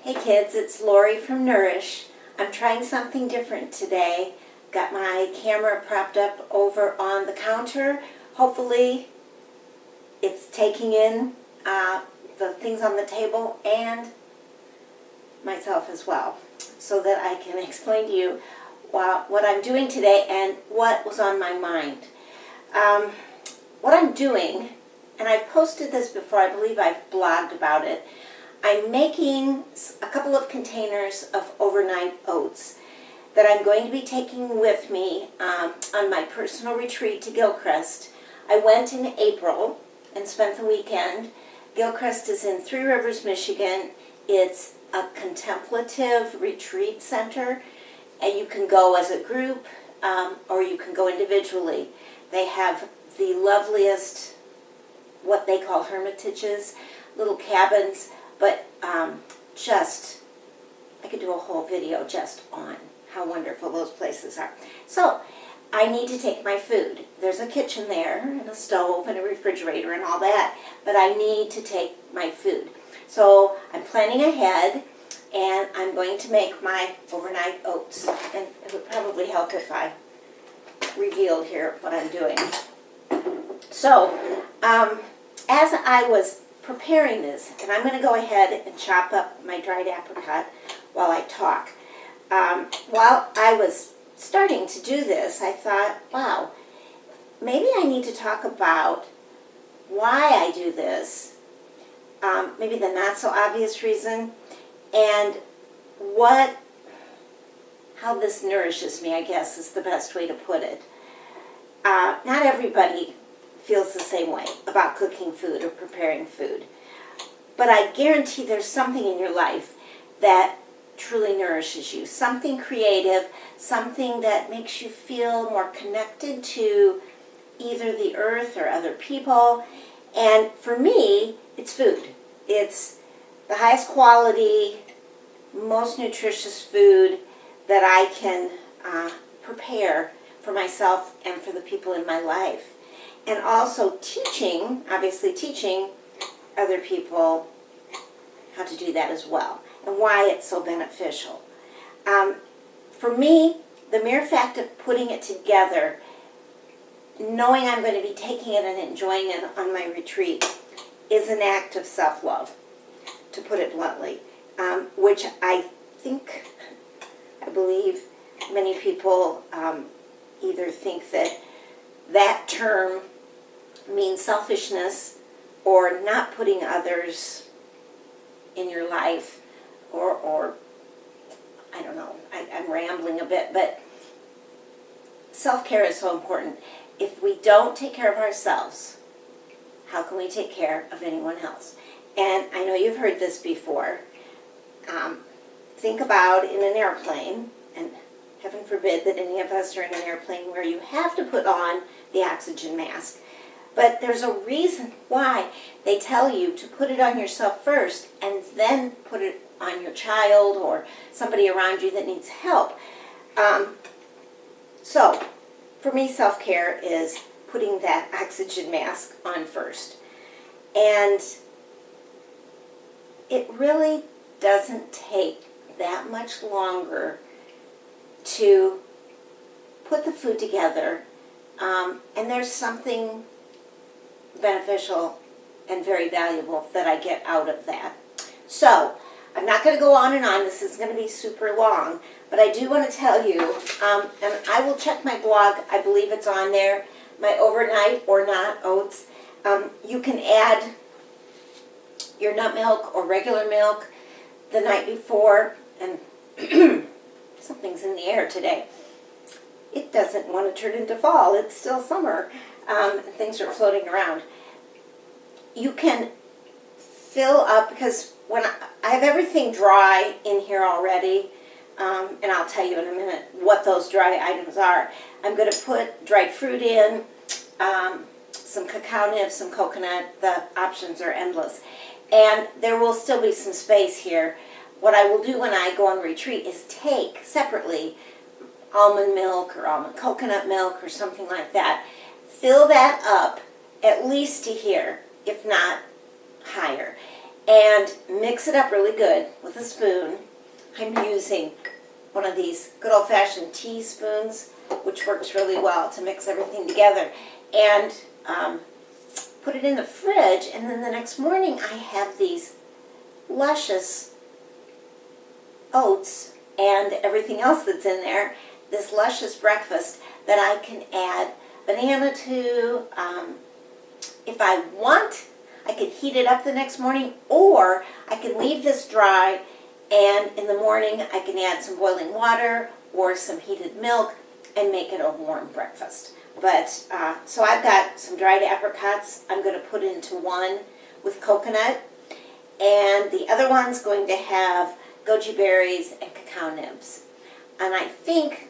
Hey kids, it's Lori from Nourish. I'm trying something different today. Got my camera propped up over on the counter. Hopefully it's taking in the things on the table and myself as well, so that I can explain to you what I'm doing today and what was on my mind. What I'm doing, and I've posted this before, I believe I've blogged about it, I'm making a couple of containers of overnight oats that I'm going to be taking with me on my personal retreat to Gilchrist. I went in April and spent the weekend. Gilchrist is in Three Rivers, Michigan. It's a contemplative retreat center, and you can go as a group or you can go individually. They have the loveliest, what they call hermitages, little cabins, but I could do a whole video just on how wonderful those places are. So, I need to take my food. There's a kitchen there, and a stove, and a refrigerator, and all that, but I need to take my food. So, I'm planning ahead, and I'm going to make my overnight oats, and it would probably help if I revealed here what I'm doing. So, as I was preparing this, and I'm going to go ahead and chop up my dried apricot while I talk. While I was starting to do this, I thought, wow, maybe I need to talk about why I do this, maybe the not so obvious reason, and how this nourishes me, I guess is the best way to put it. Not everybody feels the same way about cooking food or preparing food. But I guarantee there's something in your life that truly nourishes you. Something creative, something that makes you feel more connected to either the earth or other people. And for me, it's food. It's the highest quality, most nutritious food that I can prepare for myself and for the people in my life. And also teaching, obviously teaching other people how to do that as well, and why it's so beneficial. For me, the mere fact of putting it together, knowing I'm going to be taking it and enjoying it on my retreat, is an act of self-love, to put it bluntly, which I believe many people either think that term means selfishness or not putting others in your life, or I don't know, I'm rambling a bit, but self-care is so important. If we don't take care of ourselves, how can we take care of anyone else? And I know you've heard this before. Think about in an airplane, and heaven forbid that any of us are in an airplane where you have to put on the oxygen mask. But there's a reason why they tell you to put it on yourself first and then put it on your child or somebody around you that needs help. So, for me, self-care is putting that oxygen mask on first. And it really doesn't take that much longer to put the food together. And there's something beneficial and very valuable that I get out of that. So, I'm not going to go on and on. This is going to be super long. But I do want to tell you, and I will check my blog. I believe it's on there, my overnight or not oats. You can add your nut milk or regular milk the night before. And something's in the air today. It doesn't want to turn into fall. It's still summer. Things are floating around. You can fill up, because when I have everything dry in here already, and I'll tell you in a minute what those dry items are. I'm going to put dried fruit in, some cacao nibs, some coconut. The options are endless. And there will still be some space here. What I will do when I go on retreat is take separately almond milk or almond coconut milk or something like that. Fill that up at least to here, if not higher. and mix it up really good with a spoon. I'm using one of these good old-fashioned teaspoons, which works really well to mix everything together. And put it in the fridge, and then the next morning I have these luscious oats and everything else that's in there, this luscious breakfast that I can add banana to. If I want, I can heat it up the next morning, or I can leave this dry, and in the morning I can add some boiling water or some heated milk and make it a warm breakfast. But, so I've got some dried apricots I'm going to put into one with coconut, and the other one's going to have goji berries and cacao nibs. And I think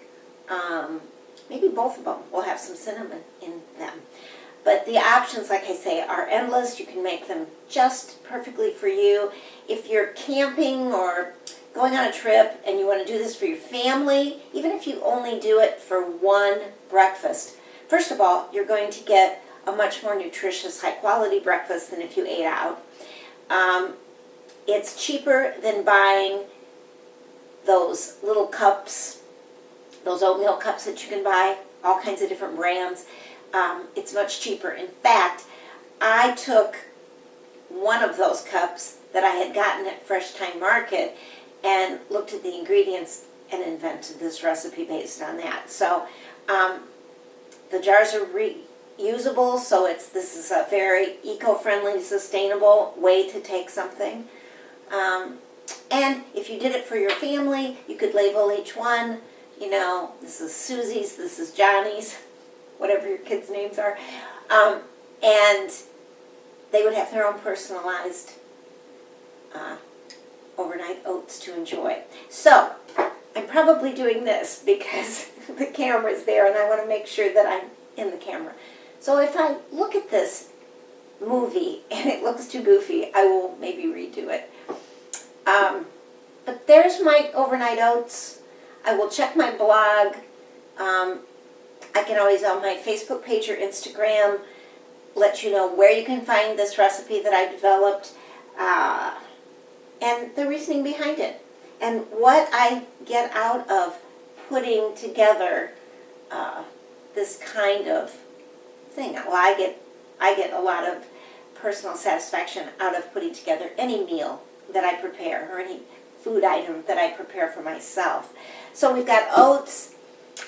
maybe both of them will have some cinnamon in them. But the options, like I say, are endless. You can make them just perfectly for you. If you're camping or going on a trip and you want to do this for your family, even if you only do it for one breakfast, first of all, you're going to get a much more nutritious, high-quality breakfast than if you ate out. It's cheaper than buying those little cups, those oatmeal cups that you can buy, all kinds of different brands. It's much cheaper. In fact, I took one of those cups that I had gotten at Fresh Time Market and looked at the ingredients and invented this recipe based on that. So the jars are reusable, so this is a very eco-friendly, sustainable way to take something. And if you did it for your family, you could label each one, you know, this is Susie's, this is Johnny's, whatever your kids' names are. And they would have their own personalized overnight oats to enjoy. So, I'm probably doing this because the camera's there and I want to make sure that I'm in the camera. So if I look at this movie and it looks too goofy, I will maybe redo it. But there's my overnight oats. I will check my blog. I can always, on my Facebook page or Instagram, let you know where you can find this recipe that I developed and the reasoning behind it and what I get out of putting together this kind of thing. Well, I get a lot of personal satisfaction out of putting together any meal that I prepare or any food item that I prepare for myself. So we've got oats.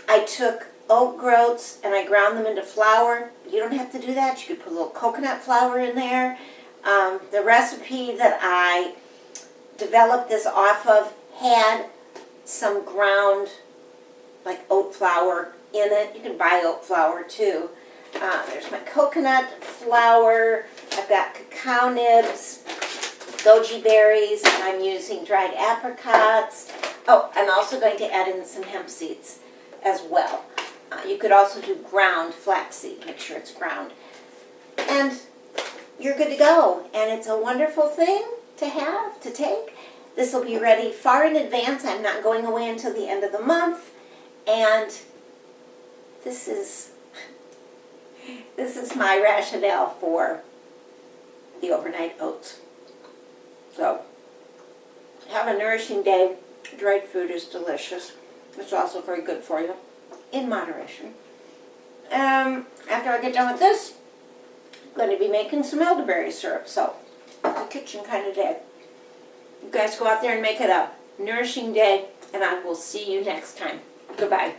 I took oat groats and I ground them into flour. You don't have to do that. You could put a little coconut flour in there. The recipe that I developed this off of had some ground like oat flour in it. You can buy oat flour too. There's my coconut flour. I've got cacao nibs, goji berries. I'm using dried apricots. Oh, I'm also going to add in some hemp seeds as well. You could also do ground flaxseed. Make sure it's ground. And you're good to go. And it's a wonderful thing to have, to take. This will be ready far in advance. I'm not going away until the end of the month. And this is my rationale for the overnight oats. So, have a nourishing day. Dried food is delicious. It's also very good for you, in moderation. After I get done with this, I'm going to be making some elderberry syrup. So, it's a kitchen kind of day. You guys go out there and make it a nourishing day, and I will see you next time. Goodbye.